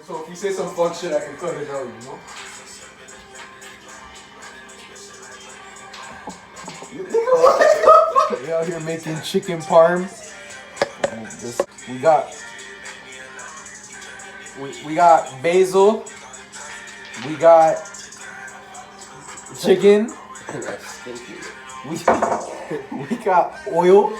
So if you say some fuck shit, I can cut it out, you know? We out here making chicken parm. We got basil. We got chicken. We got oil.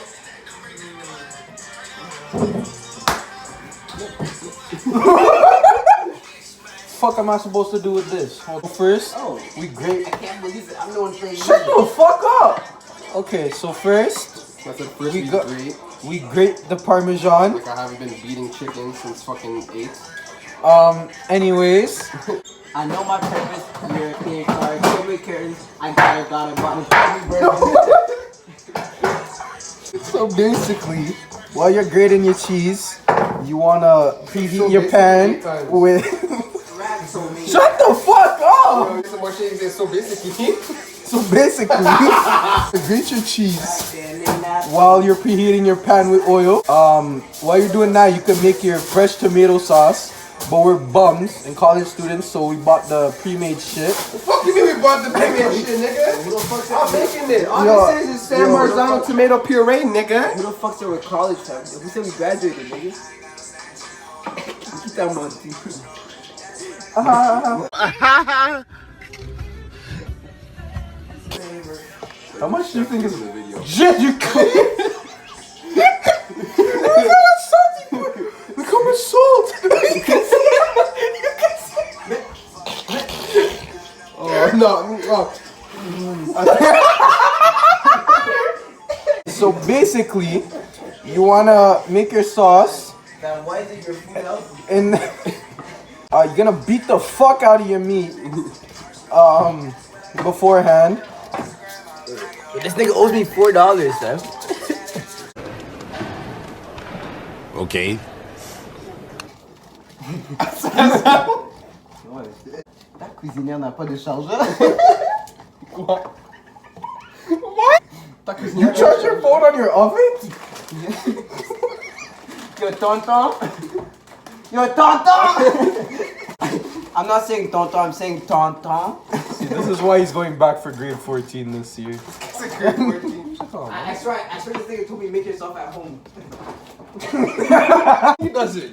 Fuck am I supposed to do with this? First, we grate. I can't believe it. I'm the one saying. Shut the fuck up! Okay, so first, we grate the parmesan. Like I haven't been beating chicken since fucking 8. Anyways. I know my purpose. European card, favorite curtains. I got it, So basically, while you're grating your cheese, you wanna preheat your pan with. Shut the fuck up! So basically, grate your cheese while you're preheating your pan with oil. While you're doing that, you can make your fresh tomato sauce. But we're bums and college students, so we bought the pre-made shit. the fuck you mean we bought the pre-made shit, nigga? I'm making it. All this is San Marzano tomato puree, nigga. Who the fuck's there with college time? If we said we graduated, nigga. Keep that money. How much do you think is in the video? Shit, you Look how much salt! You can see it! You can see it! Oh, no. So basically, you wanna make your sauce. Now, why is it your food healthy? And you're gonna beat the fuck out of your meat beforehand. This nigga owes me $4, Sam. Okay. Ta cuisinière n'a pas de chargeur. What? You charge your phone on your oven? Yo, tonton. Yo, tonton. I'm not saying tonton, I'm saying tonton. See, this is why he's going back for grade 14 this year. It's a grade 14. I swear this nigga told me make yourself at home. Who does it?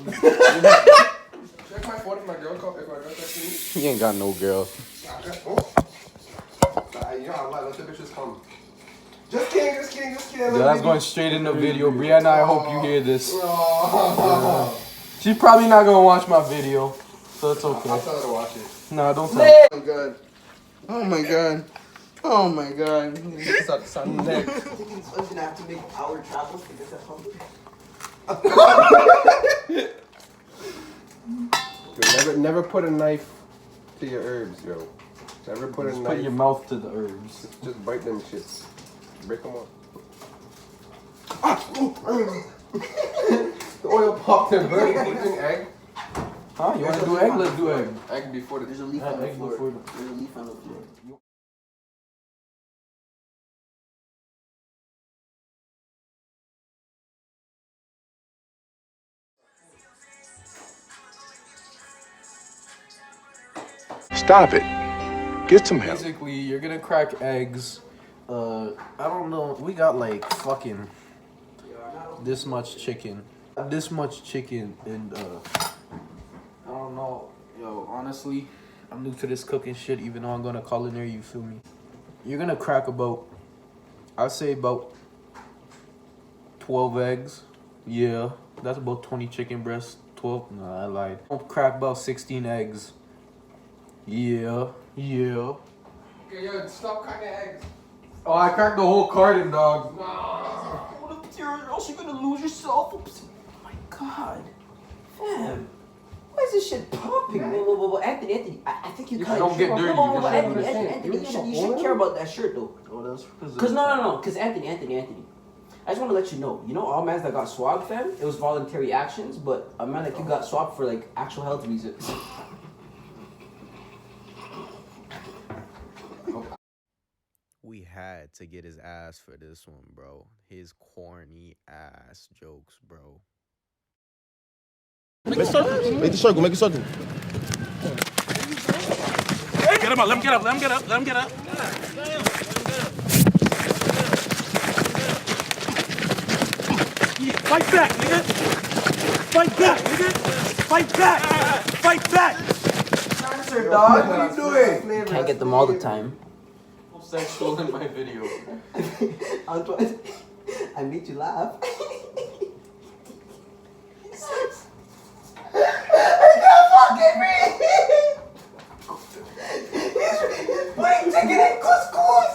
Check my phone if my girl texts me. He ain't got no girl. You know I lie, let the bitches come. Just kidding. Yeah, that's going straight in the video. Brianna, I hope you hear this. She's probably not gonna watch my video, so it's okay. I'll tell her to watch it. No, don't tell her. Oh my god. Oh my god. Oh my god. Sucks on neck. I think he's gonna have to make hour travels to get to Humber. Yo, never put a knife to your herbs, yo. Never put a Just knife. put your mouth to the herbs. Just bite them shits. Break them off. The oil popped and burned. What do you think, egg? Huh? You wanna do egg? Let's do egg. Egg before the... There's a leaf on the floor. There's a leaf on the floor. Stop it. Get some help. Basically, you're gonna crack eggs. I don't know. We got like fucking this much chicken. And I don't know. Yo, honestly, I'm new to this cooking shit, even though I'm gonna culinary, you feel me? You're gonna crack about, I'd say about 12 eggs. Yeah, that's about 20 chicken breasts. 12? Nah, I lied. I'll crack about 16 eggs. Yeah. Okay, yo, stop cracking eggs. Oh, I cracked the whole carton, dog. Or else you're gonna lose yourself. Oops. Oh my god. Fam. Why is this shit popping? Whoa. Anthony. I think you cut. Don't get dirty. Anthony, you shouldn't care about that shirt though. Oh, that's Cause no. Cause Anthony. I just want to let you know. You know all mans that got swabbed, fam. It was voluntary actions, but a man like you got swabbed for like actual health reasons. We had to get his ass for this one, bro. His corny ass jokes, bro. Make the circle, make a circle. Get him up, let him get up, let him get up, let him get up. Fight back, nigga! Fight back, nigga! Fight back! Fight back! Dog, what are you doing? Can't get them all the time. Sexual in my video. Antoine, I made you laugh. I can't fucking breathe. He's putting chicken in couscous.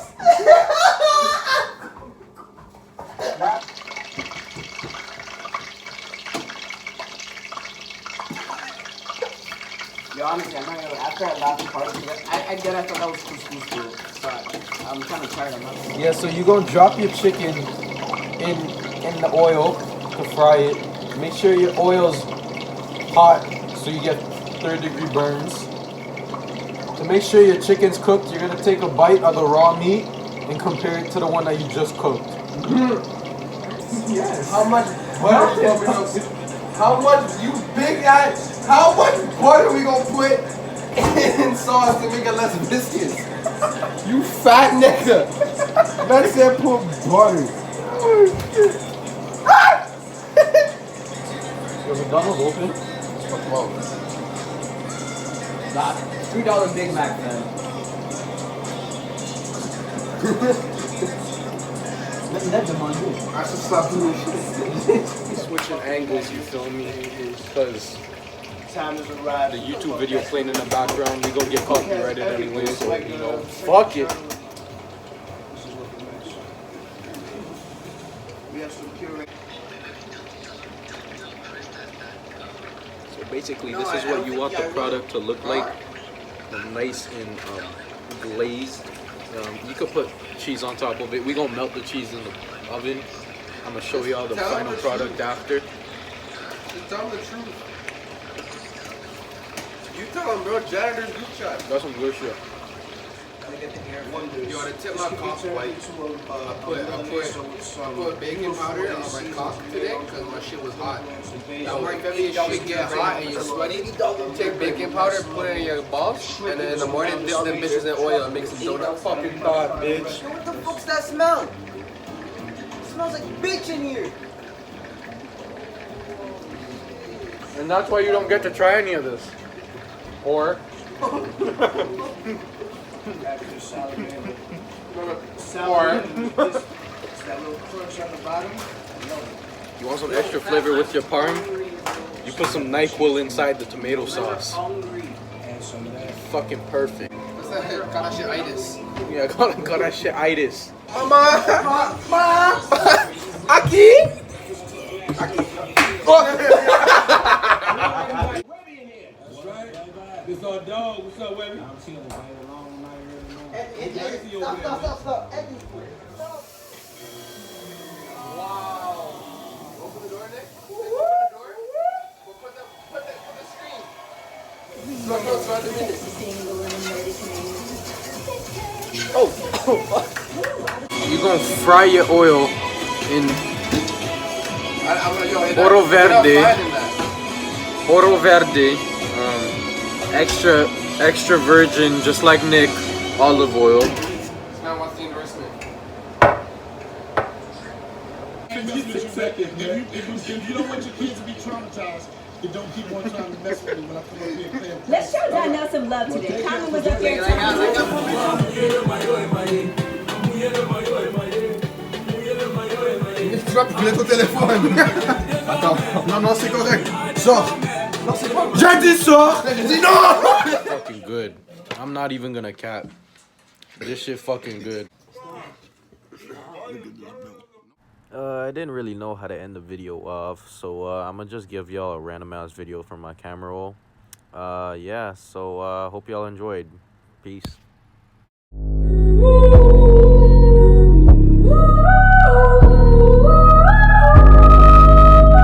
Yo, honestly, I'm not gonna. After I laughed part, I thought that was couscous too. So I'm kind of tired. I'm not. Yeah, so you're gonna drop your chicken in the oil to fry it. Make sure your oil's hot so you get third-degree burns. To make sure your chicken's cooked, you're gonna take a bite of the raw meat and compare it to the one that you just cooked. Yes. How much butter? How much, you big ass, how much butter we gonna put in sauce to make it less viscous? You fat nigga. Man said put butter. Your McDonald's open? Nah, $3 Big Mac, man. Let them on you. I should stop doing shit. Switching angles, you feel me? Because time has arrived. The YouTube video playing in the background, we gonna get copyrighted anyway, so you know, fuck it. So basically, this is what you want the product to look like, nice and glazed. You could put cheese on top of it. We gonna melt the cheese in the oven. I'm gonna show y'all the final product after. Just tell them the truth. You tell them, bro. Janitor's group chat. That's some good shit. Yo, to tip my coffee white, I put baking powder on my coffee today because my shit was hot. Now, Mike, if your shit get hot and you're sweaty, take baking powder, put it in your balls, and then in the morning, dip them bitches in oil and make some donuts. Fucking thought, bitch. What the fuck's that smell? It smells like bitch in here. And that's why you don't get to try any of this. Or you want some extra flavor with your parm? You put some NyQuil inside the tomato sauce. Fucking perfect. What's that? Got that shit itis. Yeah, got that shit itis. Mama! Aquí! This our dog. What's up, baby? Stop. Wow. Open the door, Nick. Open the door. Put the screen. No, start the minute. You gonna fry your oil in Oro Verde, extra virgin, just like Nick, olive oil. This man wants the endorsement. If you don't want your kids to be traumatized, then don't keep on trying to mess with me when I come up here and play. Let's show Donnell some love today. Colin was up there Tu vas piler ton téléphone. Attends, non, c'est correct. Sors. Non, c'est pas. J'ai dit sors. J'ai dit non. Fucking good. I'm not even gonna cap. This shit fucking good. I didn't really know how to end the video off, so I'm gonna just give y'all a random ass video from my camera roll. Yeah, so hope y'all enjoyed. Peace.